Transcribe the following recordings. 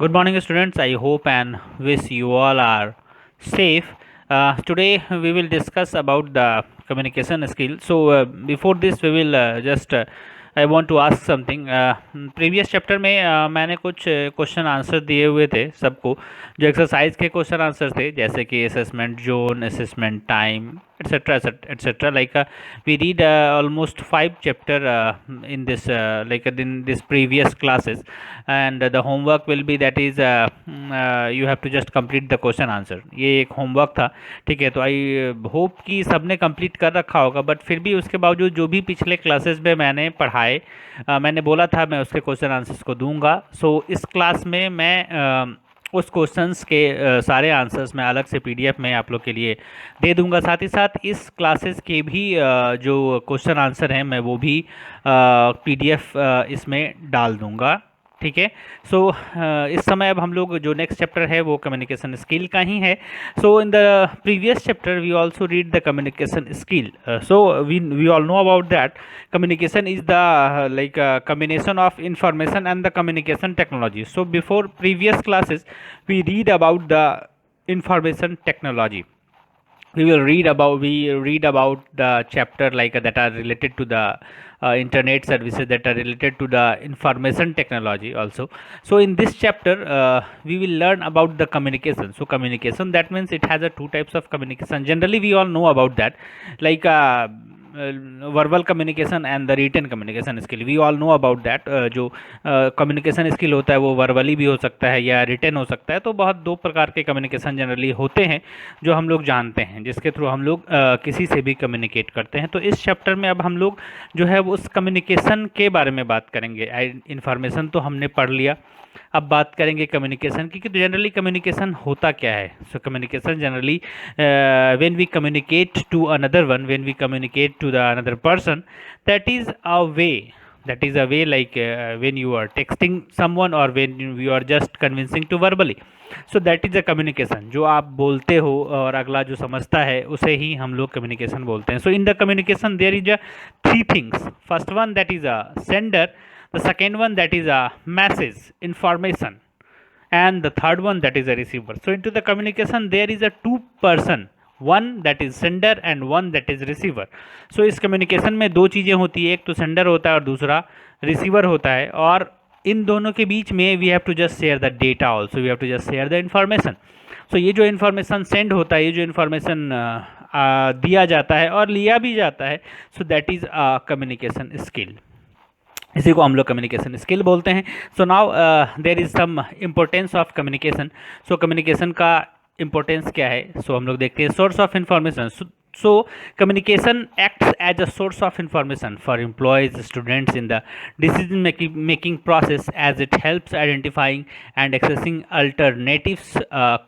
Good morning, students. I hope and wish you all are safe. Today we will discuss about the communication skill. Before this, we will I want to ask something. Previous chapter में मैंने कुछ question answer दिए हुए थे सबको, जो exercise के question answer थे, जैसे कि assessment zone, assessment time, etc etc like we read almost 5 chapter in this previous classes, and the homework will be that is you have to just complete the question answer. ये एक homework था, ठीक है। तो I hope कि सबने complete कर रखा होगा, बट फिर भी उसके बावजूद जो भी पिछले क्लासेस में मैंने पढ़ाए, मैंने बोला था मैं उसके क्वेश्चन आंसर्स को दूंगा। इस क्लास में मैं उस क्वेश्चंस के सारे आंसर्स मैं अलग से पीडीएफ में आप लोग के लिए दे दूंगा। साथ ही साथ इस क्लासेस के भी जो क्वेश्चन आंसर हैं मैं वो भी पीडीएफ इसमें डाल दूंगा, ठीक है। इस समय अब हम लोग जो नेक्स्ट चैप्टर है वो कम्युनिकेशन स्किल का ही है। In the previous chapter we also read the communication skill. We all know about that communication is the combination of information and the communication technology. So before previous classes we read about the information technology. We read about the chapter that are related to the internet services, that are related to the information technology also. So in this chapter we will learn about the communication. So communication, that means it has a two types of communication. Generally we all know about that, like verbal communication and the written communication skill. We all know about that. जो communication skill होता है वो verbally भी हो सकता है या written हो सकता है। तो बहुत दो प्रकार के कम्युनिकेशन जनरली होते हैं जो हम लोग जानते हैं, जिसके थ्रू हम लोग किसी से भी कम्युनिकेट करते हैं। तो इस चैप्टर में अब हम लोग जो है वो उस कम्युनिकेशन के बारे में बात करेंगे। इन्फॉर्मेशन तो हमने पढ़ लिया, अब बात करेंगे कम्युनिकेशन की। तो जनरली कम्युनिकेशन होता क्या है? So communication generally when we communicate to another one, when we communicate to the another person, that is a way like when you are texting someone or when you are just convincing to verbally. So that is a communication. जो आप बोलते हो और अगला जो समझता है उसे ही हम लोग कम्युनिकेशन बोलते हैं। So in the communication there is a three things. First one, that is a sender. The second one, that is a message, information, and the third one, that is a receiver. So into the communication there is a two person, one that is sender and one that is receiver. So इस communication में दो चीज़ें होती है, एक तो sender होता है और दूसरा receiver होता है, और इन दोनों के बीच में we have to just share the data also, we have to just share the information. So ये जो information send होता है, ये जो information दिया जाता है और लिया भी जाता है, so that is a communication skill. इसी को हम लोग कम्युनिकेशन स्किल बोलते हैं। So now there is some importance of communication. सो कम्युनिकेशन का इम्पोर्टेंस क्या है? सो हम लोग देखते हैं source of information. So communication acts as a source of information for employees, students in the decision making process, as it helps identifying and accessing alternatives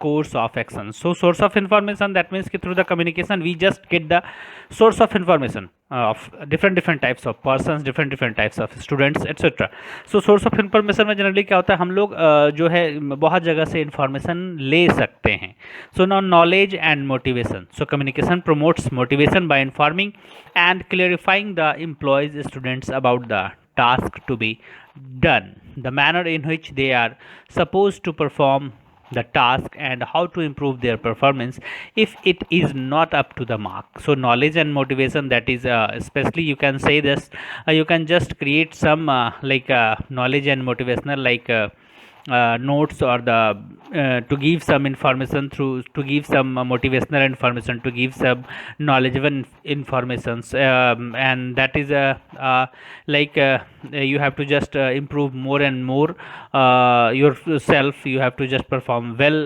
course of action. So source of information, that means through the communication we just get the source of information of different types of persons, different types of students, etc. So source of information में generally क्या होता है, हम लोग जो है बहुत जगह से इंफॉर्मेशन ले सकते हैं। So now knowledge and motivation. So communication promotes motivation by informing and clarifying the employees, students about the task to be done, the manner in which they are supposed to perform the task, and how to improve their performance if it is not up to the mark. So knowledge and motivation, that is especially you can say this, you can just create some knowledge and motivational notes, or the to give some information through, to give some motivational information, to give some knowledgeable informations, and that is you have to just improve more and more yourself. You have to just perform well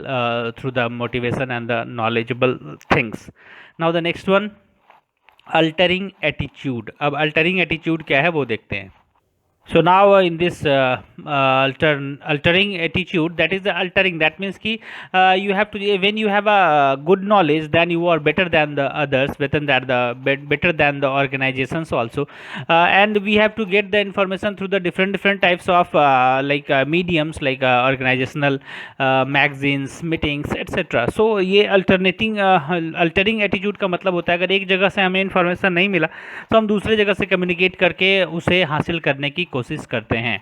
through the motivation and the knowledgeable things. Now the next one, altering attitude. अब altering attitude क्या है वो देखते हैं। So now in this altering attitude, that is the altering, that means ki you have to, when you have a good knowledge, then you are better than the others, better than the organizations also, and we have to get the information through the different types of mediums, like organizational magazines, meetings, etc. So ये altering attitude का मतलब होता है, अगर एक जगह से हमें information नहीं मिला तो हम दूसरे जगह से communicate करके उसे हासिल करने की कोशिश करते हैं।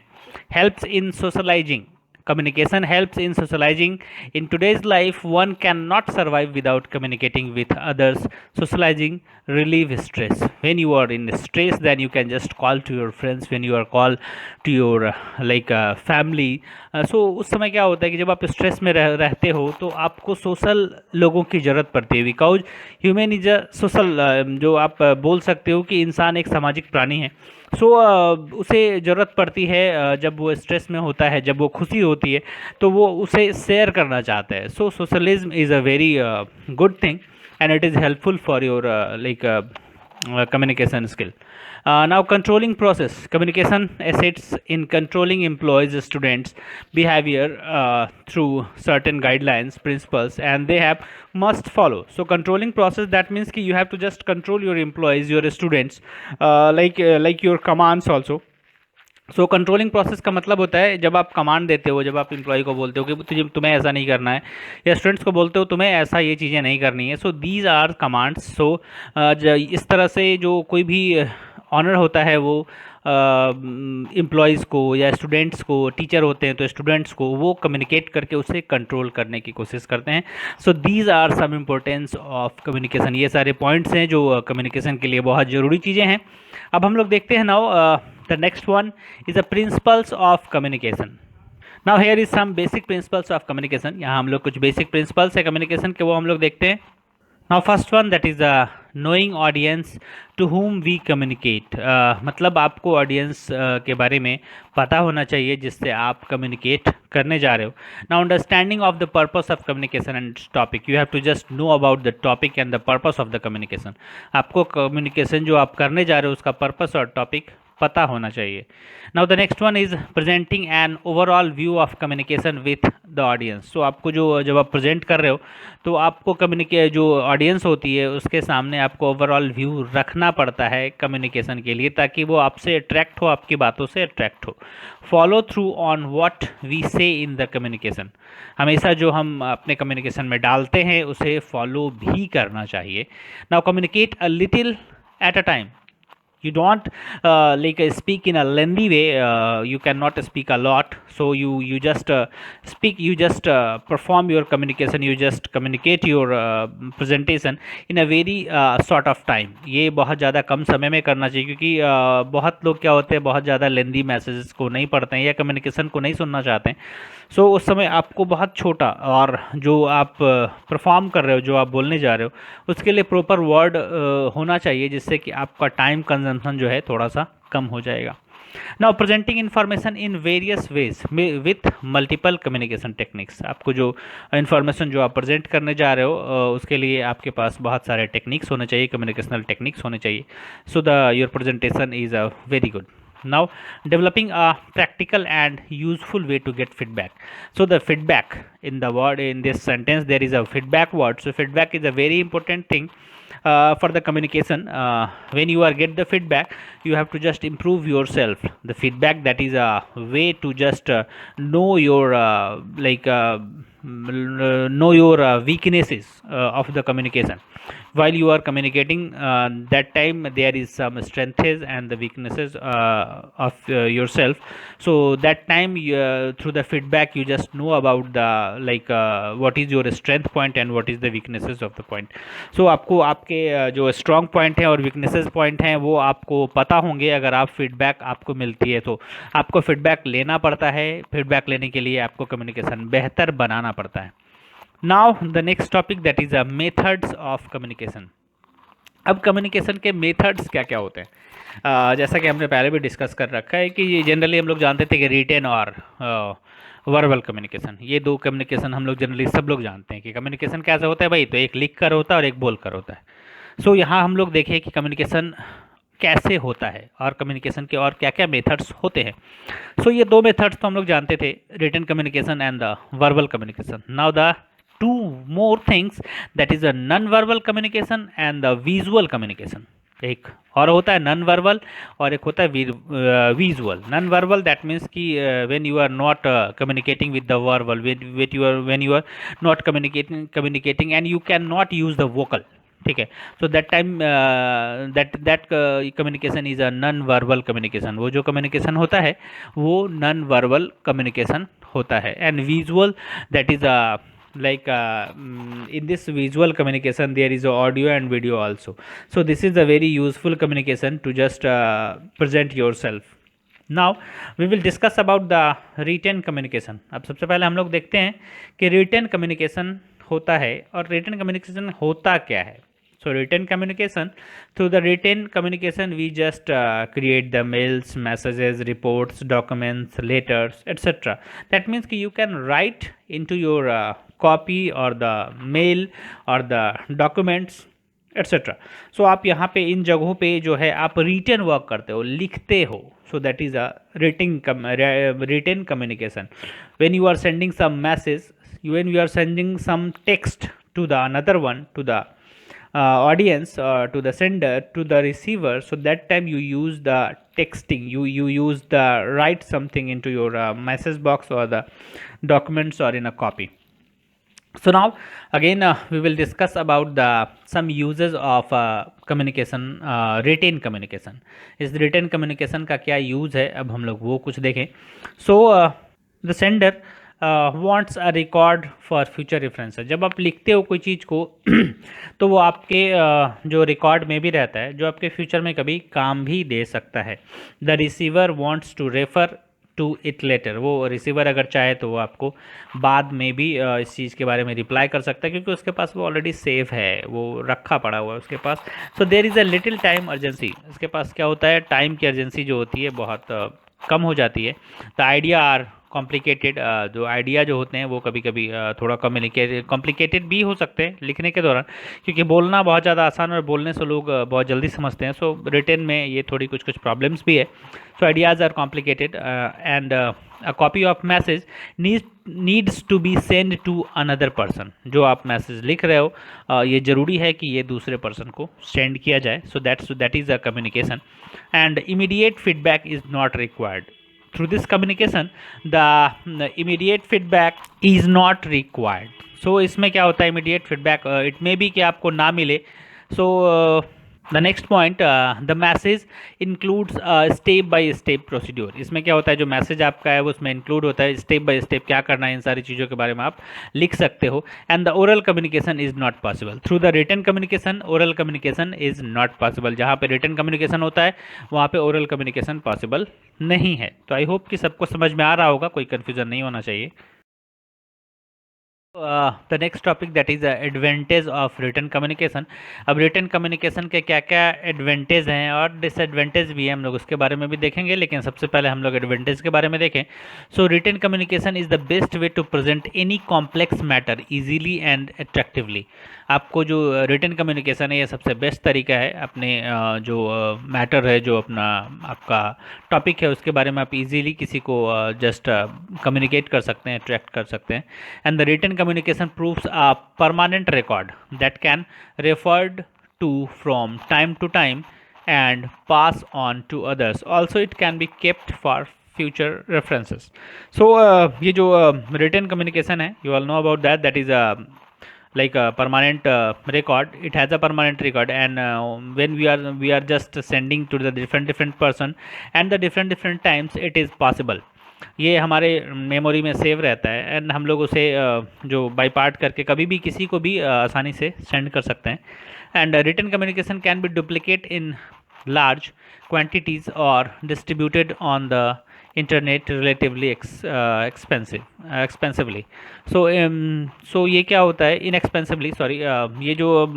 Helps in socializing, communication helps in socializing. In today's life, one cannot survive without communicating with others. Socializing relieve stress. When you are in stress, then you can just call to your friends. When you are call to your family, सो उस समय क्या होता है कि जब आप stress में रहते हो तो आपको सोशल लोगों की ज़रूरत पड़ती है, because human is a social, जो आप बोल सकते हो कि इंसान एक सामाजिक प्राणी है. सो उसे ज़रूरत पड़ती है, जब वो स्ट्रेस में होता है, जब वो खुशी होती है तो वो उसे शेयर करना चाहता है. So socialism is a very good thing and it is helpful for your communication skill. Now, controlling process, communication assets in controlling employees students behavior through certain guidelines principles, and they have must follow. So controlling process, that means कि you have to just control your employees, your students, like your commands also. So controlling process का मतलब होता है जब आप command देते हो, जब आप एम्प्लॉय को बोलते हो कि तुम्हें ऐसा नहीं करना है, या स्टूडेंट्स को बोलते हो तुम्हें ऐसा ये चीज़ें नहीं करनी है. So these are commands. So इस तरह से जो कोई भी ऑनर होता है वो एम्प्लॉयज़ को या स्टूडेंट्स को, टीचर होते हैं तो स्टूडेंट्स को वो कम्युनिकेट करके उसे कंट्रोल करने की कोशिश करते हैं. So these are some importance of communication. ये सारे पॉइंट्स हैं जो कम्युनिकेशन के लिए बहुत ज़रूरी चीज़ें हैं. अब हम लोग देखते हैं now the next one is the principles of communication. Now here is some basic principles of communication. यहाँ हम लोग कुछ बेसिक प्रिंसिपल्स है कम्युनिकेशन के, वो हम लोग देखते हैं. Now first one that is knowing audience to whom we communicate. मतलब आपको ऑडियंस के बारे में पता होना चाहिए जिससे आप कम्युनिकेट करने जा रहे हो. Now understanding of the purpose of communication and topic. You have to just know about the topic and the purpose of the communication. आपको कम्युनिकेशन जो आप करने जा रहे हो उसका पर्पस और टॉपिक पता होना चाहिए. Now the next one is presenting an overall view of communication with the audience. So आपको जब आप प्रेजेंट कर रहे हो तो आपको जो ऑडियंस होती है उसके सामने आपको ओवरऑल व्यू रखना पड़ता है कम्युनिकेशन के लिए, ताकि वो आपसे अट्रैक्ट हो, आपकी बातों से अट्रैक्ट हो. Follow through on what we say in the communication. हमेशा जो हम अपने कम्युनिकेशन में डालते हैं उसे फॉलो भी करना चाहिए. Now communicate a little at a time. You don't speak in a lengthy way. You cannot speak a lot, so you just speak, you just perform your communication, you just communicate your presentation in a very short of time. ये बहुत ज़्यादा कम समय में करना चाहिए, क्योंकि बहुत लोग क्या होते हैं बहुत ज़्यादा लेंदी मैसेजेस को नहीं पढ़ते हैं या कम्युनिकेशन को नहीं सुनना चाहते हैं. सो उस समय आपको बहुत छोटा, और जो आप परफॉर्म कर रहे हो, जो आप बोलने जा रहे हो, उसके लिए प्रॉपर वर्ड होना चाहिए, जिससे कि आपका टाइम कंजम्पशन जो है थोड़ा सा कम हो जाएगा. Now presenting information in various ways with multiple communication techniques. आपको जो इन्फॉर्मेशन जो आप प्रेजेंट करने जा रहे हो उसके लिए आपके पास बहुत सारे टेक्निक्स होने चाहिए, कम्युनिकेशनल टेक्निक्स होने चाहिए. So your presentation is a very good. Now developing a practical and useful way to get feedback. So the feedback in the word, in this sentence there is a feedback word. So feedback is a very important thing for the communication. When you are get the feedback, you have to just improve yourself. The feedback, that is a way to just know your know your weaknesses of the communication. While you are communicating, that time there is some strengths and the weaknesses of yourself. So that time through the feedback you just know about the what is your strength point and what is the weaknesses of the point. So आपको आपके जो strong point है और weaknesses point हैं वो आपको पता होंगे. अगर आप feedback आपको मिलती है तो आपको feedback लेना पड़ता है. feedback लेने के लिए आपको communication बेहतर बनाना पड़ता है. Now the next topic that is methods of communication. अब कम्युनिकेशन के मेथड्स क्या क्या होते हैं, जैसा कि हमने पहले भी डिस्कस कर रखा है कि ये जनरली हम लोग जानते थे कि रिटेन और वर्बल कम्युनिकेशन, ये दो कम्युनिकेशन हम लोग जनरली सब लोग जानते हैं कि कम्युनिकेशन कैसा होता है भाई. तो एक लिख कर होता है और एक बोल कर होता है. सो यहाँ हम लोग देखें कि कम्युनिकेशन कैसे होता है और कम्युनिकेशन के और क्या क्या मेथड्स होते हैं. सो ये दो मेथड्स तो हम लोग जानते थे, written communication and the verbal communication. Now the two more things, that is a non-verbal communication and the visual communication. एक और होता है नॉन वर्बल और एक होता है visual. Non verbal that means कि when you are not communicating with the verbal, when you are not communicating and you can not use the vocal. ठीक है. So that time that communication is a non verbal communication. वो जो communication होता है वो non verbal communication होता है, and visual that is like in this visual communication there is a audio and video also. So this is a very useful communication to just present yourself. Now we will discuss about the written communication. अब सबसे पहले हम लोग देखते हैं कि written communication होता है और written communication होता क्या है. So written communication, through the written communication we just create the mails, messages, reports, documents, letters, etc. That means कि you can write into your copy or the mail or the documents etc. So आप यहाँ पे इन जगहों पे जो है आप written work करते हो, लिखते हो. So that is a written communication. When you are sending some message, when you are sending some text to the another one, to the audience, to the sender, to the receiver, so that time you use the texting, you use the write something into your message box or the documents or in a copy. So now again we will discuss about the some uses of communication, written communication. इस written communication का क्या use है, अब हम लोग वो कुछ देखें. So the sender wants a record for future reference. जब आप लिखते हो कोई चीज़ को तो वो आपके जो रिकॉर्ड में भी रहता है, जो आपके फ्यूचर में कभी काम भी दे सकता है. The receiver wants to refer to it later. वो रिसीवर अगर चाहे तो वो आपको बाद में भी इस चीज़ के बारे में रिप्लाई कर सकता है, क्योंकि उसके पास वो ऑलरेडी सेव है, वो रखा पड़ा हुआ है उसके पास. So there is a little time urgency. उसके पास क्या होता है, टाइम की अर्जेंसी जो होती है बहुत कम हो जाती है. The idea are complicated. जो आइडिया जो होते हैं वो कभी कभी थोड़ा कॉम्प्लिकेटेड भी हो सकते हैं लिखने के दौरान, क्योंकि बोलना बहुत ज़्यादा आसान और बोलने से लोग बहुत जल्दी समझते हैं. सो रिटन में ये थोड़ी कुछ प्रॉब्लम्स भी है. So ideas are complicated and a copy of message needs to be send to another person. जो आप मैसेज लिख रहे हो ये ज़रूरी है कि ये दूसरे पर्सन को सेंड किया जाए. सो that is a communication. And immediate feedback is not required. Through this communication the immediate feedback is not required. So इसमें क्या होता है immediate feedback, it may be कि आपको ना मिले. So the next point, the message includes step by step procedure. इसमें क्या होता है, जो मैसेज आपका है वो उसमें इंक्लूड होता है स्टेप बाय स्टेप क्या करना है, इन सारी चीज़ों के बारे में आप लिख सकते हो. And the oral communication is not possible. Through the written communication oral communication is not possible. जहाँ पे रिटन कम्युनिकेशन होता है वहाँ पे ओरल कम्युनिकेशन पॉसिबल नहीं है. तो आई होप कि सबको समझ में आ रहा होगा, कोई कन्फ्यूज़न नहीं होना चाहिए. The next topic that is advantage of written communication. अब रिटन कम्युनिकेशन के क्या क्या एडवांटेज हैं और डिसएडवांटेज भी हैं, हम लोग उसके बारे में भी देखेंगे, लेकिन सबसे पहले हम लोग एडवांटेज के बारे में देखें. So written communication is the best way to present any complex matter easily and attractively. आपको जो रिटन कम्युनिकेशन है ये सबसे बेस्ट तरीका है अपने जो मैटर है, जो अपना आपका टॉपिक है उसके बारे में आप इजीली किसी को जस्ट कम्युनिकेट कर सकते हैं, अट्रैक्ट कर सकते हैं. And the written communication proves a permanent record that can referred to from time to time and pass on to others. Also it can be kept for future references. So ये जो written communication है, you all know about that, that is a like a permanent record. It has a permanent record, and when we are just sending to the different person and the different times it is possible. ये हमारे memory में save रहता है and हम लोग उसे जो by part करके कभी भी किसी को भी आसानी से सेंड कर सकते हैं. And written communication can be duplicate in large quantities और distributed on the internet relatively expensively. So ये क्या होता है, इनएक्सपेंसिवली सॉरी, ये जो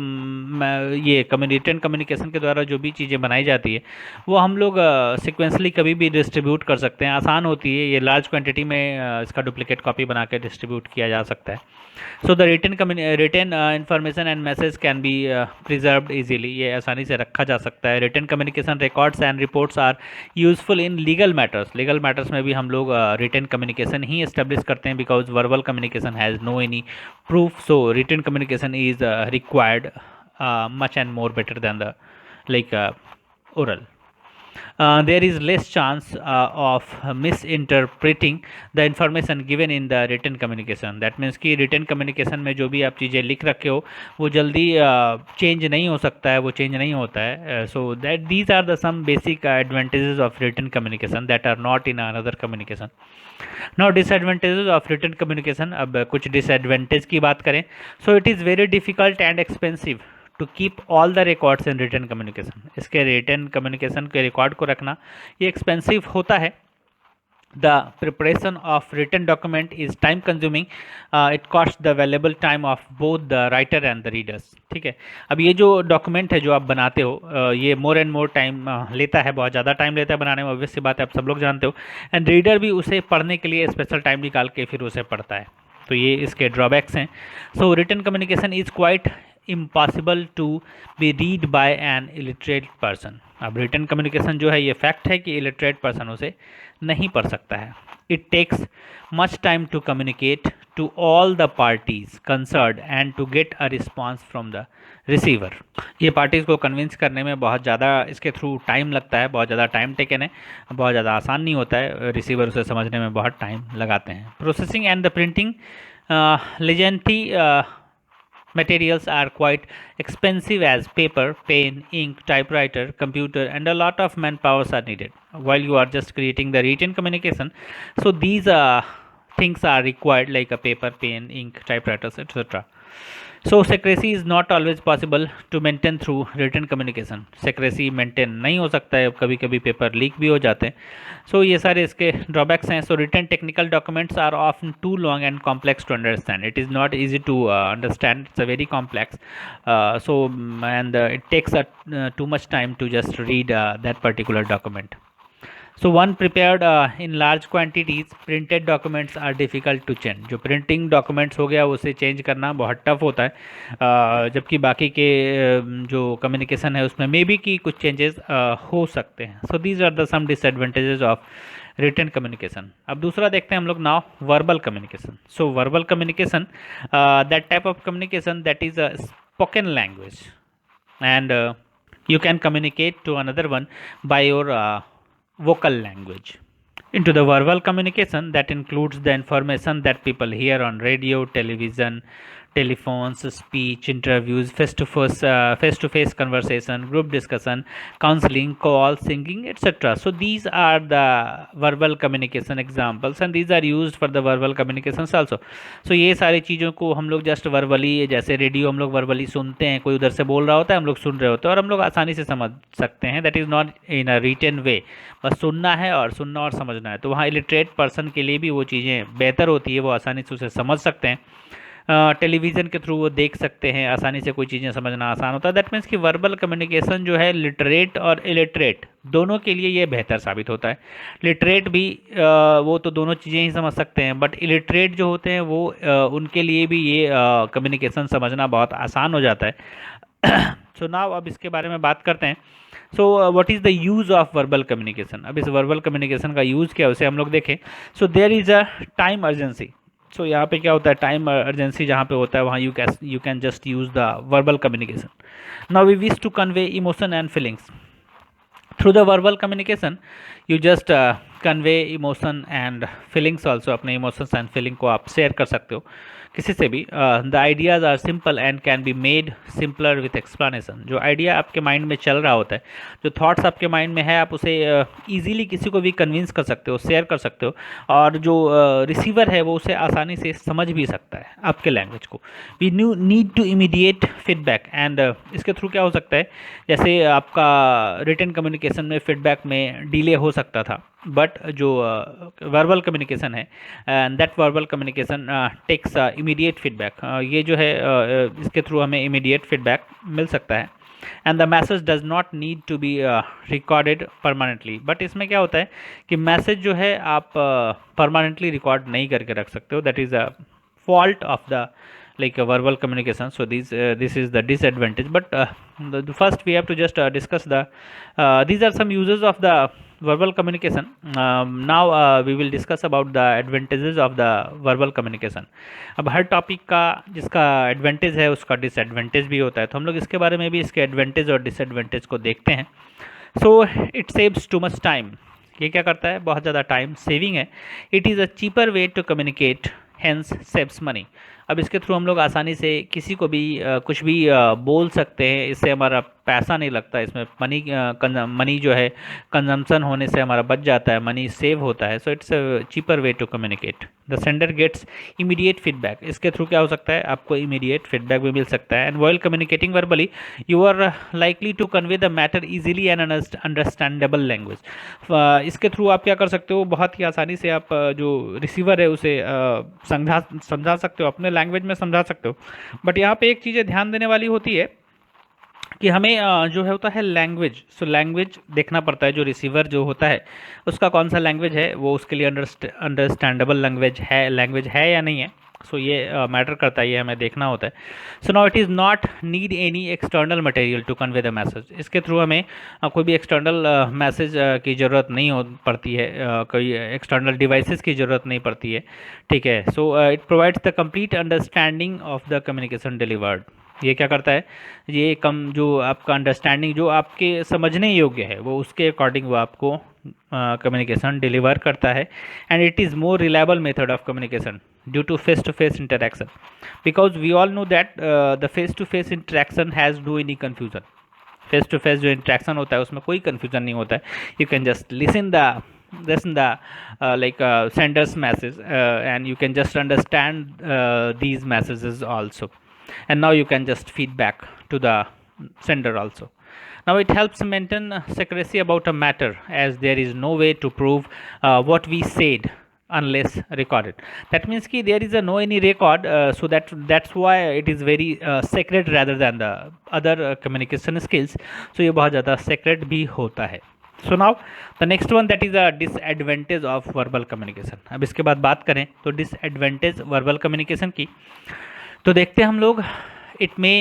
ये रिटन कम्युनिकेशन के द्वारा जो भी चीज़ें बनाई जाती है वो हम लोग सिक्वेंसली कभी भी डिस्ट्रीब्यूट कर सकते हैं, आसान होती है. ये लार्ज क्वांटिटी में इसका डुप्लीकेट कॉपी बना के डिस्ट्रीब्यूट किया जा सकता है. So the written information and message can be preserved easily. ये आसानी से रखा जा सकता है. Written communication records and reports are useful in legal matters. Legal matters में भी हम लोग रिटन कम्युनिकेशन ही एस्टेब्लिश करते हैं, because verbal communication has no any proof. So written communication is required much and more better than the like oral. there is less chance of misinterpreting the information given in the written communication. That means कि written communication में जो भी आप चीज़ें लिख रखे हो वो जल्दी चेंज नहीं हो सकता है, वो चेंज नहीं होता है. So that these are the some basic advantages of written communication that are not in another communication. Now disadvantages of written communication. अब कुछ disadvantage की बात करें. So it is very difficult and expensive to keep all the records in written communication. इसके written communication के record को रखना ये एक्सपेंसिव होता है. The preparation of written document is time consuming. It cost the valuable time of both the writer and the readers. ठीक है, अब ये जो डॉक्यूमेंट है जो आप बनाते हो ये मोर एंड मोर टाइम लेता है, बहुत ज़्यादा टाइम लेता है बनाने में, ऑब्वियस सी बात है, आप सब लोग जानते हो. एंड रीडर भी उसे पढ़ने के लिए स्पेशल टाइम निकाल के फिर उसे पढ़ता है. तो ये इसके ड्रॉबैक्स हैं. So written communication is quite impossible to be read by an illiterate person. अब रिटर्न कम्युनिकेशन जो है ये फैक्ट है कि इलिटरेट पर्सन उसे नहीं पढ़ सकता है. It takes much time to communicate to all the parties concerned and to get a response from the receiver. ये पार्टीज़ को कन्विंस करने में बहुत ज़्यादा इसके थ्रू टाइम लगता है, बहुत ज़्यादा टाइम टेकन है, बहुत ज़्यादा आसान नहीं होता है. रिसीवर उसे समझने में बहुत टाइम लगाते हैं. प्रोसेसिंग एंड द प्रिंटिंग लेजेंटी materials are quite expensive as paper, pen, ink, typewriter, computer, and a lot of manpowers are needed while you are just creating the written communication. So these things are required like a paper, pen, ink, typewriters, etc. So secrecy is not always possible to maintain through written communication. secrecy maintain नहीं हो सकता है, कभी कभी paper leak भी हो जाते हैं. So ये सारे इसके ड्रॉबैक्स हैं. So written technical documents are often too long and complex to understand. It is not easy to understand. It's a very complex. And it takes too much time to just read that particular document. So one prepared in large quantities, printed documents are difficult to change. जो printing documents हो गया उसे change करना बहुत tough होता है, जबकि बाकी के जो communication है उसमें maybe कि कुछ changes हो सकते हैं. So these are the some disadvantages of written communication. अब दूसरा देखते हैं हम लोग now verbal communication. So verbal communication, that type of communication that is a spoken language, and you can communicate to another one by your vocal language. Into the verbal communication, that includes the information that people hear on radio, television, telephones, speech, interviews, face-to-face conversation, group discussion, counseling, call, singing, etc. So these are the verbal communication examples, and these are used for the verbal communications also. So ये सारी चीज़ों को हम लोग just verbally, जैसे radio हम लोग verbally सुनते हैं, कोई उधर से बोल रहा होता है, हम लोग सुन रहे होते हैं और हम लोग आसानी से समझ सकते हैं. That is not in a written way. बस सुनना है और समझना है. तो वहाँ इलिटरेट पर्सन के लिए भी वो चीज़ें बेहतर होती है, वो आसानी से उसे समझ सकते हैं. टेलीविज़न के थ्रू वो देख सकते हैं, आसानी से कोई चीज़ें समझना आसान होता है. दैट मीन्स कि वर्बल कम्युनिकेशन जो है लिटरेट और इलिटरेट दोनों के लिए ये बेहतर साबित होता है. लिटरेट भी वो तो दोनों चीज़ें ही समझ सकते हैं, बट इलिटरेट जो होते हैं वो उनके लिए भी ये कम्युनिकेशन समझना बहुत आसान हो जाता है. सो नाउ अब इसके बारे में बात करते हैं. So what is the use of verbal communication. अब इस वर्बल कम्युनिकेशन का यूज़ क्या है उसे हम लोग देखें. So there is a time urgency. So यहाँ पे क्या होता है, टाइम अर्जेंसी जहाँ पे होता है वहाँ you can just use the verbal communication. Now we wish to convey emotion and feelings through the verbal communication. You just convey emotion and feelings also. अपने इमोशंस एंड फीलिंग को आप share कर सकते हो किसी से भी. The ideas are simple and can be made simpler with explanation. जो आइडिया आपके माइंड में चल रहा होता है, जो थॉट्स आपके माइंड में है, आप उसे ईजीली किसी को भी कन्विंस कर सकते हो, शेयर कर सकते हो, और जो रिसीवर है वो उसे आसानी से समझ भी सकता है आपके लैंग्वेज को. We need to immediate feedback. एंड इसके थ्रू क्या हो सकता है, जैसे आपका रिटन कम्युनिकेशन में फीडबैक में डिले हो सकता था, बट जो वर्बल कम्युनिकेशन है, that verbal communication takes immediate feedback. ये जो है इसके थ्रू हमें इमीडिएट फीडबैक मिल सकता है. And the message does not need to be recorded permanently. But इसमें क्या होता है कि मैसेज जो है आप परमानेंटली रिकॉर्ड नहीं करके रख सकते हो. That is a fault of the like a verbal communication. So this is the disadvantage, but first we have to just discuss these are some uses of the verbal communication. Now we will discuss about the advantages of the verbal communication. अब हर topic का जिसका advantage है उसका disadvantage भी होता है, तो हम लोग इसके बारे में भी इसके एडवांटेज और डिसएडवांटेज को देखते हैं. So it saves too much time. ये क्या करता है, बहुत ज़्यादा टाइम सेविंग है। It is a cheaper way to communicate, hence saves money. अब इसके थ्रू हम लोग आसानी से किसी को भी कुछ भी बोल सकते हैं, इससे हमारा पैसा नहीं लगता, इसमें मनी जो है कंजम्पशन होने से हमारा बच जाता है, मनी सेव होता है। So it's a cheaper way to communicate. The sender gets immediate feedback. इसके थ्रू क्या हो सकता है, आपको इमीडिएट फीडबैक भी मिल सकता है। And while communicating verbally you are likely to convey the matter easily and understandable language. इसके थ्रू आप क्या कर सकते हो, बहुत ही आसानी से आप जो रिसीवर है उसे समझा सकते हो, अपने लैंग्वेज में समझा सकते हो। बट यहाँ पे एक चीज़ें ध्यान देने वाली होती है कि हमें जो है होता है लैंग्वेज, सो लैंग्वेज देखना पड़ता है, जो रिसीवर जो होता है उसका कौन सा लैंग्वेज है, वो उसके लिए अंडरस्टैंडेबल लैंग्वेज है या नहीं है। सो ये मैटर करता है, ये हमें देखना होता है। So now it is not need any external material to convey the message. इसके थ्रू हमें कोई भी एक्सटर्नल मैसेज की ज़रूरत नहीं हो पड़ती है, कोई एक्सटर्नल डिवाइसेस की ज़रूरत नहीं पड़ती है, ठीक है। So it provides the complete understanding of the communication delivered. ये क्या करता है, ये कम जो आपका अंडरस्टैंडिंग जो आपके समझने योग्य है, वो उसके अकॉर्डिंग वो आपको कम्युनिकेशन डिलीवर करता है। And it is more reliable method of communication due to face interaction, because we all know that the face to face interaction has no any confusion. Face to face जो interaction होता है उसमें कोई confusion नहीं होता है। You can just listen the sender's message, and you can just understand these messages also, and now you can just feedback to the sender also. Now it helps maintain secrecy about a matter, as there is no way to prove what we said unless recorded. That means ki there is a no any record, so that's why it is very sacred rather than the other communication skills. So ये बहुत ज़्यादा sacred भी होता है। So now the next one, that is a disadvantage of verbal communication. अब इसके बाद बात करें तो डिसएडवांटेज वर्बल कम्युनिकेशन की, तो देखते हैं हम लोग। It may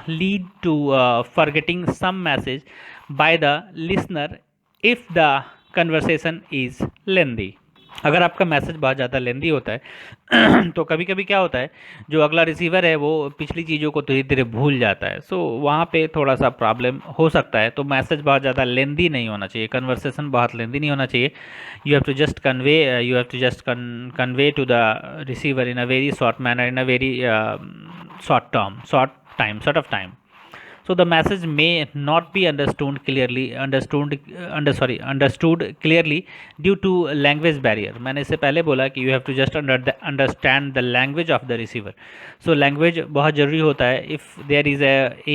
lead to forgetting some message by the listener if the conversation is lengthy. अगर आपका मैसेज बहुत ज़्यादा लेंदी होता है तो कभी कभी क्या होता है, जो अगला रिसीवर है वो पिछली चीज़ों को धीरे धीरे भूल जाता है। सो वहाँ पे थोड़ा सा प्रॉब्लम हो सकता है। तो मैसेज बहुत ज़्यादा लेंदी नहीं होना चाहिए, कन्वर्सेशन बहुत लेंदी नहीं होना चाहिए। You have to just convey to the receiver in a very short manner, in a very short of time. So the message may not be understood clearly due to language barrier. मैंने इससे पहले बोला कि you have to just understand the language of the receiver. So language बहुत ज़रूरी होता है. If there is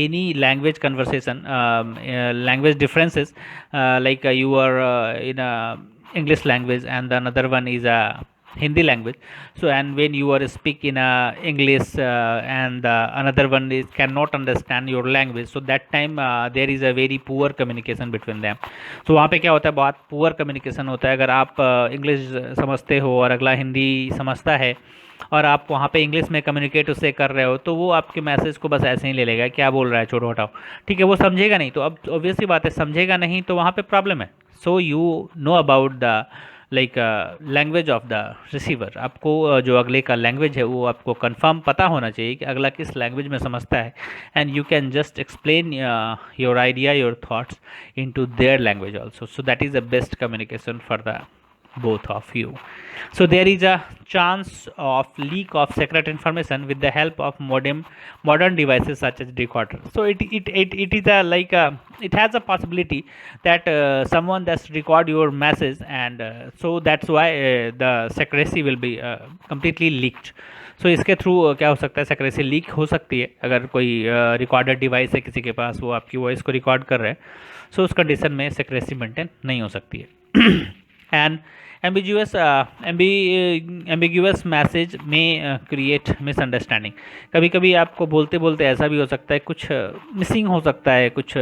any language conversation, language differences, like you are in a English language and the another one is a Hindi language. So and when you are speak in English and another one is cannot understand your language, so that time there is a very poor communication between them. So वहाँ पे क्या होता है, बहुत poor communication होता है। अगर आप इंग्लिश समझते हो और अगला हिंदी समझता है और आप वहाँ पे इंग्लिश में कम्युनिकेट उससे कर रहे हो, तो वो आपके मैसेज को बस ऐसे ही ले लेगा, क्या बोल रहा है छोड़ो हटाओ, ठीक है, वो समझेगा नहीं। तो अब ऑब्वियस सी बात है, समझेगा नहीं तो वहाँ पे प्रॉब्लम है। So you know about the language of the receiver. आपको जो अगले का लैंग्वेज है वो आपको कंफर्म पता होना चाहिए कि अगला किस लैंग्वेज में समझता है, and you can just explain your idea, your thoughts in to their language also. So that is the best communication for the both of you. So there is a chance of leak of secret information with the help of modern devices such as recorder. So it is it has a possibility that someone just record your message, and so that's why the secrecy will be completely leaked. सो इसके through क्या हो सकता है, secrecy leak हो सकती है। अगर कोई रिकॉर्डर डिवाइस है किसी के पास, वो आपकी वॉइस को रिकॉर्ड कर रहे हैं, सो उस कंडीशन में सेक्रेसी मेंटेन नहीं हो सकती है। एंड ambiguous मैसेज में क्रिएट मिसअंडरस्टैंडिंग। कभी कभी आपको बोलते बोलते ऐसा भी हो सकता है, कुछ मिसिंग हो सकता है, कुछ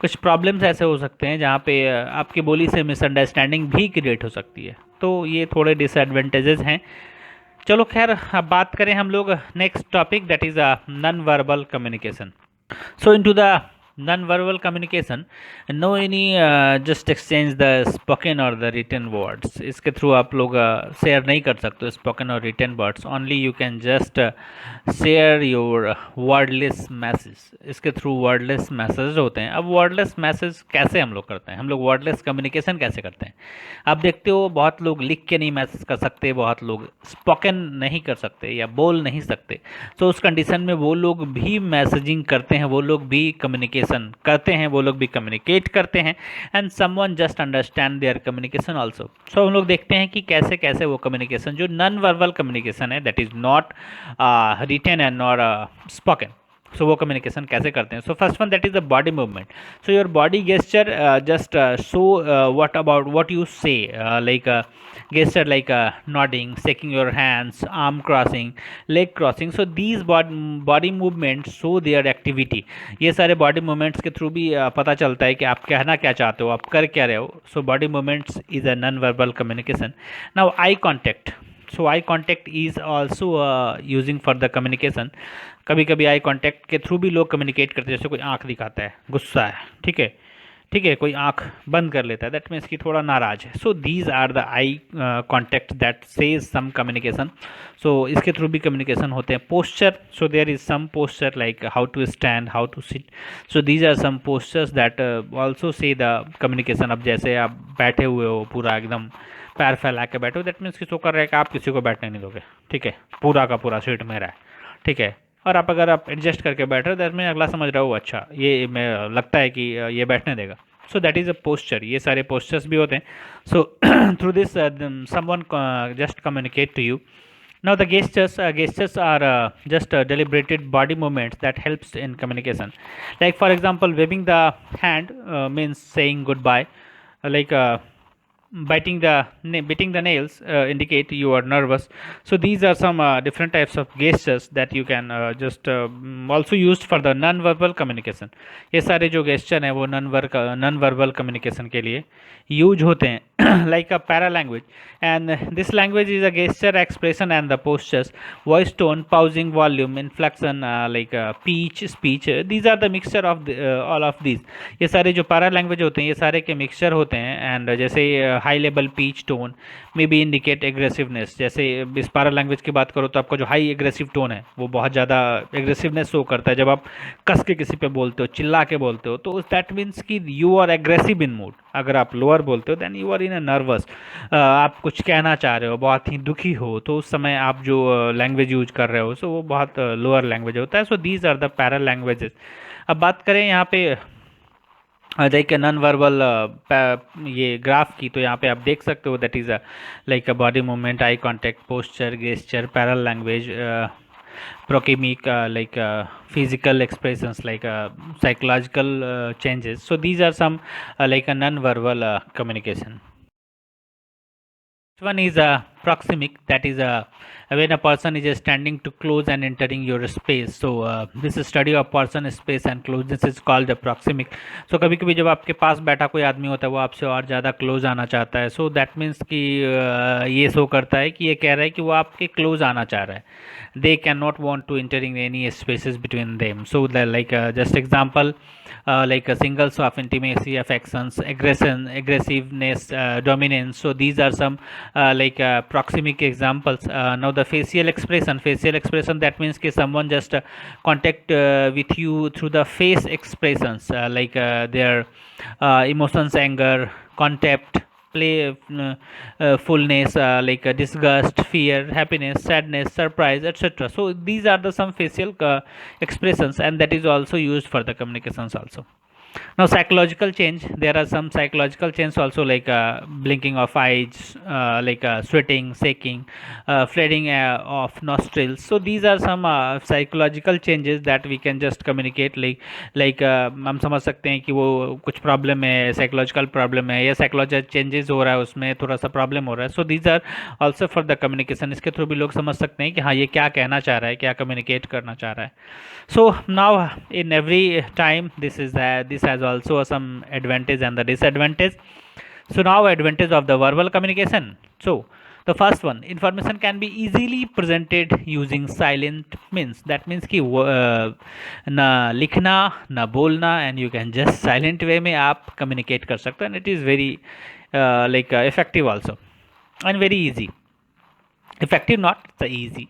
कुछ प्रॉब्लम्स ऐसे हो सकते हैं जहाँ पे आपकी बोली से मिसअंडरस्टैंडिंग भी क्रिएट हो सकती है। तो ये थोड़े डिसएडवांटेजेस हैं। चलो खैर, अब बात करें हम लोग next topic, that is non verbal communication. So into the non-verbal communication, no any just exchange the spoken or the written words. इसके थ्रू आप लोग शेयर नहीं कर सकते स्पोकन और written words, only you can just share your wordless message. इसके through wordless message होते हैं। अब वर्डलेस मैसेज कैसे हम लोग करते हैं, हम लोग वर्डलेस कम्युनिकेशन कैसे करते हैं? आप देखते हो बहुत लोग लिख के नहीं मैसेज कर सकते, बहुत लोग स्पोकन नहीं कर सकते या बोल नहीं सकते। तो उस कंडीशन में वो लोग भी मैसेजिंग करते हैं, वो लोग भी कम्युनिकेशन करते हैं, वो लोग भी कम्युनिकेट करते हैं, and someone just understand their communication also. So हम लोग देखते हैं कि कैसे कैसे वो कम्युनिकेशन जो नॉन वर्बल कम्युनिकेशन है, that is not written and not spoken, so वो कम्युनिकेशन कैसे करते हैं। So first one, that is the body movement. So your body gesture just show what about what you say, like gesture like nodding, shaking your hands, arm crossing, leg crossing. So these body movements show their activity. ये सारे body movements के through भी पता चलता है कि आप कहना क्या चाहते हो, आप कर क्या रहे हो। So body movements is a non-verbal communication. Now eye contact. So eye contact is also using for the communication. कभी कभी आई कॉन्टैक्ट के थ्रू भी लोग कम्युनिकेट करते हैं। जैसे कोई आंख दिखाता है, गुस्सा है, ठीक है, ठीक है, कोई आंख बंद कर लेता है, दैट मीन्स कि थोड़ा नाराज है। So these are the eye contact that says some communication. So इसके थ्रू भी कम्युनिकेशन होते हैं। Posture, so there is some posture like how to stand, how to sit. So these are some postures that also say the communication. अब जैसे आप बैठे हुए हो पूरा एकदम पैर फैला के बैठे हो, दैट मीन्स कि शोकर रहेगा आप किसी को बैठने नहीं दोगे, ठीक है, पूरा का पूरा सीट मेरा है, ठीक है। और आप अगर आप एडजस्ट करके बैठ रहे हो, दैट मीन अगला समझ रहा हो अच्छा ये मैं लगता है कि ये बैठने देगा। So that is a posture. ये सारे पोस्चर्स भी होते हैं। So through this someone just communicate to you. Now the gestures are just deliberated body movements that helps in communication. Like for example, waving the hand means saying goodbye. Like beating the nails indicate you are nervous. So these are some different types of gestures that you can just also used for the non verbal communication. ये सारे जो gesture हैं वो non verbal communication के लिए use होते हैं। like a para language, and this language is a gesture expression and the postures, voice tone, pausing, volume, inflection, like pitch, speech. These are the mixture of all of these. ये सारे जो para language होते हैं ये सारे के mixture होते हैं। and जैसे high level pitch tone may be indicate aggressiveness. जैसे इस पारा लैंग्वेज की बात करो तो आपका जो हाई एग्रेसिव टोन है वो बहुत ज़्यादा एग्रेसिवनेस शो करता है। जब आप कस के किसी पे बोलते हो, चिल्ला के बोलते हो, तो दैट मीन्स कि you are aggressive in mood. अगर आप लोअर बोलते हो then you are in a nervous, आप कुछ कहना चाह रहे हो, बहुत ही दुखी हो, तो उस समय आप जो लैंग्वेज यूज कर रहे हो सो वो बहुत लोअर लैंग्वेज होता है। So these are the paralanguages. अब बात करें यहाँ पे लाइक नॉन वर्बल ये ग्राफ की, तो यहाँ पे आप देख सकते हो that is like body movement, eye contact, posture, gesture, paralanguage, prochemic like physical expressions, like psychological changes. So these are some like a non-verbal communication. One is a proxemic, that is when a person is standing too close and entering your space. So this is study of person, space and closeness is called the proxemic. So कभी कभी जब आपके पास बैठा कोई आदमी होता है वो आपसे और ज़्यादा क्लोज आना चाहता है, सो दैट मीन्स कि ये शो करता है कि ये कह रहा है कि वो आपके क्लोज आना चाह रहा है। they cannot want to entering any spaces between them. So the like just example like singles of intimacy, affections, aggression, aggressiveness, dominance. So these are some like proxemic examples. Now the facial expression, that means कि someone just contact with you through the face expressions, like their emotions, anger, contempt, fullness, like disgust, fear, happiness, sadness, surprise, etc. So these are the some facial expressions, and that is also used for the communications also. Now psychological change, there are some psychological change also, like blinking of eyes, like sweating, shaking, flaring of nostrils. So these are some psychological changes that we can just communicate, like हम समझ सकते हैं कि वो कुछ problem है, psychological problem है, या साइकोलॉजिकल चेंजेस हो रहा है, उसमें थोड़ा सा प्रॉब्लम हो रहा है। So these are also for the communication. इसके थ्रू भी लोग समझ सकते हैं कि हाँ ये क्या कहना चाह रहा है, क्या कम्युनिकेट करना चाह रहा है। So now in every time this has also some advantage and the disadvantage. So now advantage of the verbal communication. So The first one, information can be easily presented using silent means. That means कि ना लिखना ना बोलना, and you can just silent way में आप communicate कर सकते हैं, and it is very effective also and very easy. Effective not, it's easy.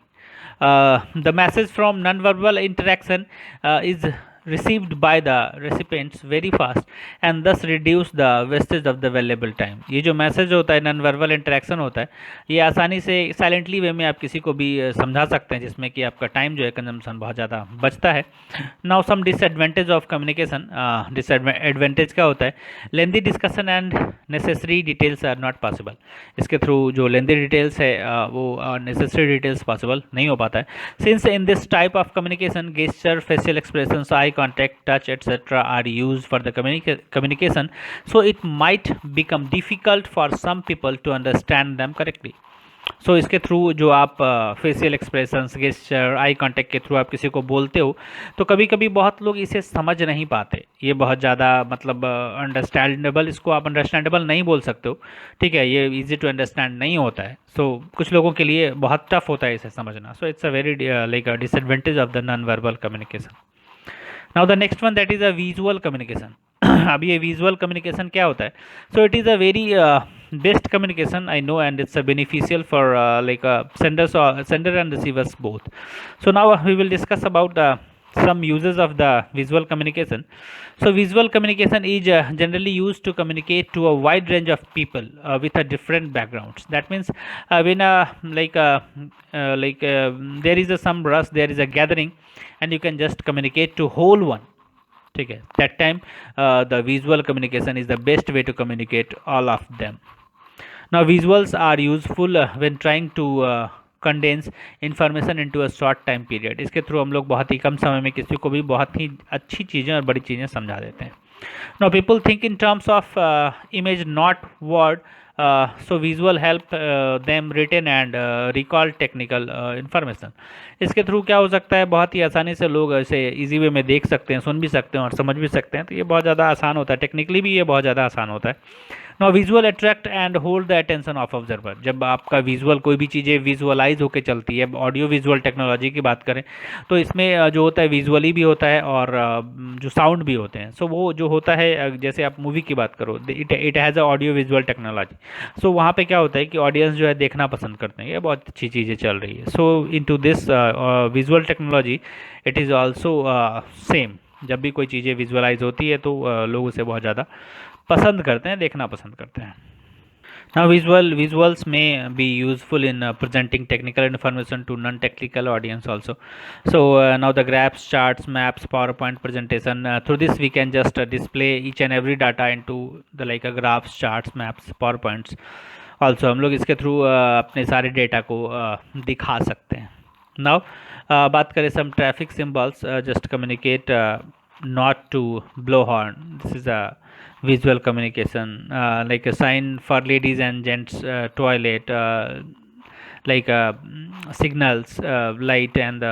The message from non-verbal interaction is received by the recipients very fast and thus reduce the wastage of the valuable time. ये जो message होता है, non verbal interaction होता है, ये आसानी से silently वे में आप किसी को भी समझा सकते हैं, जिसमें कि आपका टाइम जो है कंजम्पशन बहुत ज़्यादा बचता है. Now some disadvantage of communication. Disadvantage क्या होता है? Lengthy discussion and necessary details are not possible. इसके थ्रू जो लेंदी डिटेल्स है वो नेसेसरी डिटेल्स पॉसिबल नहीं हो पाता है. Since in this type of communication gesture, facial expressions, I contact, touch, etc. are used for the communication, so it might become difficult for some people to understand them correctly. सो इसके through जो आप facial expressions, gesture, eye contact के through आप किसी को बोलते हो, तो कभी कभी बहुत लोग इसे समझ नहीं पाते. ये बहुत ज़्यादा मतलब अंडरस्टैंडेबल, इसको आप अंडरस्टैंडेबल नहीं बोल सकते हो, ठीक है, ये इजी टू अंडरस्टैंड नहीं होता है. सो कुछ लोगों के लिए बहुत टफ होता है इसे समझना. सो it's a very like a disadvantage of the non verbal communication. Now the next one, that is a visual communication. अब ये विजुअल कम्युनिकेशन क्या होता है? So it is a very best communication I know, and it's a beneficial for sender and receivers both. So now we will discuss about some uses of the visual communication. So visual communication is generally used to communicate to a wide range of people with a different backgrounds. That means when there is some rush, there is a gathering, and you can just communicate to whole one. ठीक है, that time the visual communication is the best way to communicate all of them. Now visuals are useful when trying to condense information into a short time period. इसके through हम लोग बहुत ही कम समय में किसी को भी बहुत ही अच्छी चीज़ें और बड़ी चीज़ें समझा देते हैं. Now people think in terms of image not word. So visual help them retain and recall technical information. इसके थ्रू क्या हो सकता है, बहुत ही आसानी से लोग इसे इजी वे में देख सकते हैं, सुन भी सकते हैं और समझ भी सकते हैं. तो ये बहुत ज़्यादा आसान होता है, टेक्निकली भी ये बहुत ज़्यादा आसान होता है. Now visual attract and hold the attention of observer. जब आपका विजुअल कोई भी चीज़ें विजुअलाइज होकर चलती है, ऑडियो विजुअल टेक्नोलॉजी की बात करें तो इसमें जो होता है विजुअली भी होता है और जो साउंड भी होते हैं. सो वो जो होता है, जैसे आप मूवी की बात करो, it has a audio visual technology. So वहाँ पे क्या होता है कि ऑडियंस जो है देखना पसंद करते हैं, ये बहुत अच्छी चीज़ें चल रही है. So in to this visual technology it is also same. जब भी कोई चीज़ें विजुअलाइज होती है तो लोग उसे बहुत ज़्यादा पसंद करते हैं, देखना पसंद करते हैं. Now visuals may be useful in presenting technical information to non-technical audience also. So now the graphs, charts, maps, PowerPoint presentation, through this we can just display each and every data into the graphs, charts, maps, PowerPoints. Also हम लोग इसके through अपने सारे data को दिखा सकते हैं. Now बात करें some traffic symbols, just communicate not to blow horn. This is a visual communication, like a sign for ladies and gents toilet, signals, light, and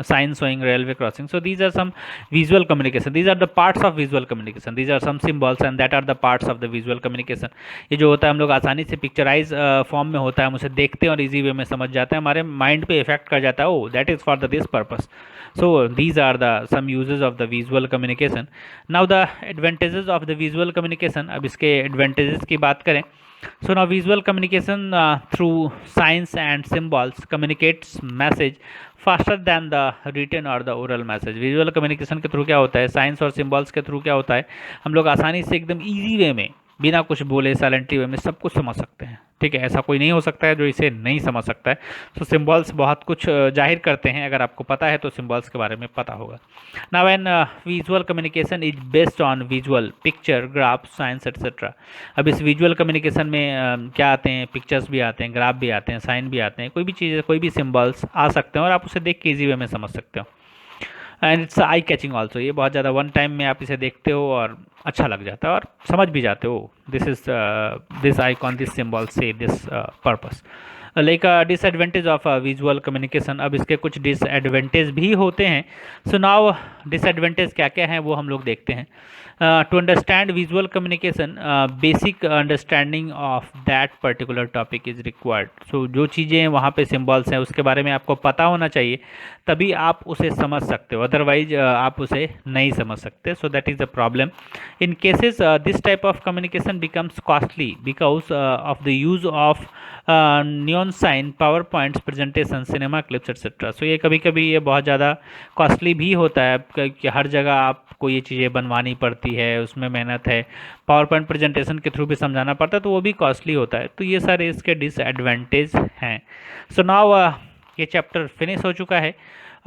signs showing railway crossing. So these are some visual communication. These are the parts of visual communication. These are some symbols and that are the parts of the visual communication. ये जो होता है हम लोग आसानी से picturise form में होता है, हम उसे देखते हैं और इजी वे में समझ जाते हैं, हमारे माइंड पे इफेक्ट कर जाता है. Oh that is for the this purpose. So these are the some uses of the visual communication. Now the advantages of the visual communication. अब इसके advantages की बात करें. So now visual communication through signs and symbols communicates message faster than the written or the oral message. visual communication के through क्या होता है, science और सिम्बॉल्स के थ्रू क्या होता है, हम लोग आसानी से एकदम ईजी वे में बिना कुछ बोले साइलेंटली वे में सब कुछ समझ सकते हैं. ठीक है, ऐसा कोई नहीं हो सकता है जो इसे नहीं समझ सकता है. सो सिम्बॉल्स बहुत कुछ जाहिर करते हैं. अगर आपको पता है तो सिम्बॉल्स के बारे में पता होगा. Now when visual communication is based on visual, picture, graph, science etcetera. अब इस विजुअल कम्युनिकेशन में क्या आते हैं, पिक्चर्स भी आते हैं, ग्राफ भी आते हैं, साइन भी आते हैं, कोई भी चीज़, कोई भी सिम्बॉल्स आ सकते हैं और आप उसे देख के ईजी वे में समझ सकते हो. And it's eye catching also. ये बहुत ज़्यादा वन टाइम में आप इसे देखते हो और अच्छा लग जाता है और समझ भी जाते हो. This is this icon, this symbol says this purpose. Like disadvantage of visual communication. अब इसके कुछ डिसएडवांटेज भी होते हैं. सो नाउ डिसएडवांटेज क्या क्या हैं वो हम लोग देखते हैं. to understand visual communication, basic understanding of that particular topic is required. So जो चीज़ें हैं वहाँ पे सिम्बॉल्स हैं उसके बारे में आपको पता होना चाहिए, तभी आप उसे समझ सकते हो, अदरवाइज आप उसे नहीं समझ सकते. So that is the problem. In cases this type of communication becomes costly because of the use of neon sign, power points, presentation, cinema clips etcetera. So ये कभी कभी ये बहुत ज़्यादा कॉस्टली भी होता है कि हर जगह आपको ये चीज़ें बनवानी पड़ती है, उसमें मेहनत है, पावर पॉइंट प्रेजेंटेशन के थ्रू भी समझाना पड़ता है, तो वो भी कॉस्टली होता है. तो ये सारे इसके डिसएडवांटेज हैं. सो नाउ ये चैप्टर फिनिश हो चुका है.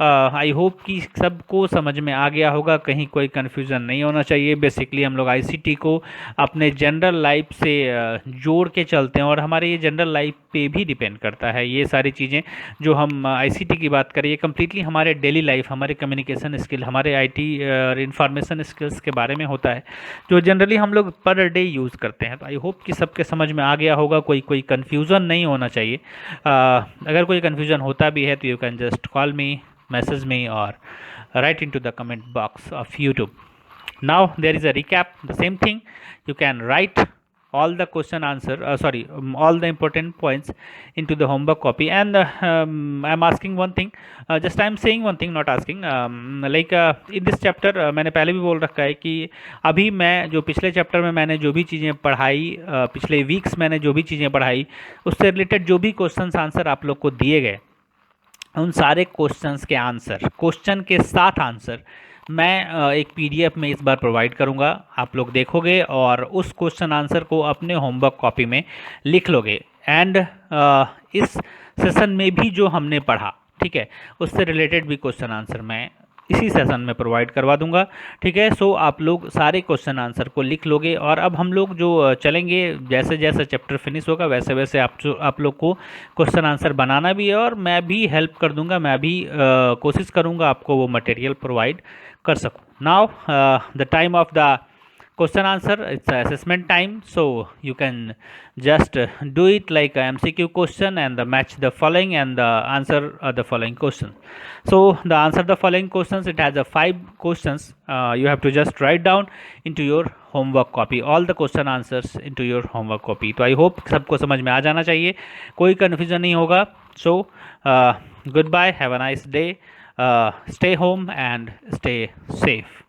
आई होप कि सबको समझ में आ गया होगा, कहीं कोई कन्फ्यूज़न नहीं होना चाहिए. बेसिकली हम लोग आईसीटी को अपने जनरल लाइफ से जोड़ के चलते हैं और हमारे ये जनरल लाइफ पे भी डिपेंड करता है. ये सारी चीज़ें जो हम आईसीटी की बात करें, ये कम्प्लीटली हमारे डेली लाइफ, हमारे कम्युनिकेशन स्किल, हमारे आईटी और इंफॉर्मेशन स्किल्स के बारे में होता है, जो जनरली हम लोग पर डे यूज़ करते हैं. तो आई होप कि सबके समझ में आ गया होगा, कोई कन्फ्यूज़न नहीं होना चाहिए. अगर कोई कन्फ्यूज़न होता भी है तो you can just call me, message me, or write into the comment box of YouTube. Now there is a recap, the same thing. You can write all the question answer, all the important points into the homework copy. And I'm asking one thing, just I'm saying one thing, not asking. Like in this chapter, मैंने पहले भी बोल रखा है कि अभी मैं जो पिछले चैप्टर में मैंने जो भी चीज़ें पढ़ाई, पिछले वीक्स मैंने जो भी चीज़ें पढ़ाई, उससे रिलेटेड जो भी क्वेश्चन आंसर आप लोग को दिए गए, उन सारे क्वेश्चंस के आंसर, क्वेश्चन के साथ आंसर मैं एक पीडीएफ में इस बार प्रोवाइड करूंगा. आप लोग देखोगे और उस क्वेश्चन आंसर को अपने होमवर्क कॉपी में लिख लोगे. एंड इस सेशन में भी जो हमने पढ़ा, ठीक है, उससे रिलेटेड भी क्वेश्चन आंसर मैं इसी सेशन में प्रोवाइड करवा दूंगा. ठीक है. सो आप लोग सारे क्वेश्चन आंसर को लिख लोगे और अब हम लोग जो चलेंगे, जैसे जैसे चैप्टर फिनिश होगा वैसे वैसे आप लोग को क्वेश्चन आंसर बनाना भी है और मैं भी हेल्प कर दूंगा. मैं भी कोशिश करूंगा आपको वो मटेरियल प्रोवाइड कर सकूं. Now the time of the question answer, it's assessment time, so you can just do it like a MCQ question and match the following and the answer the following question. So the answer the following questions, it has a 5 questions. You have to just write down into your homework copy all the question answers into your homework copy. तो I hope सबको समझ में आ जाना चाहिए, कोई confusion नहीं होगा. So goodbye, have a nice day, stay home and stay safe.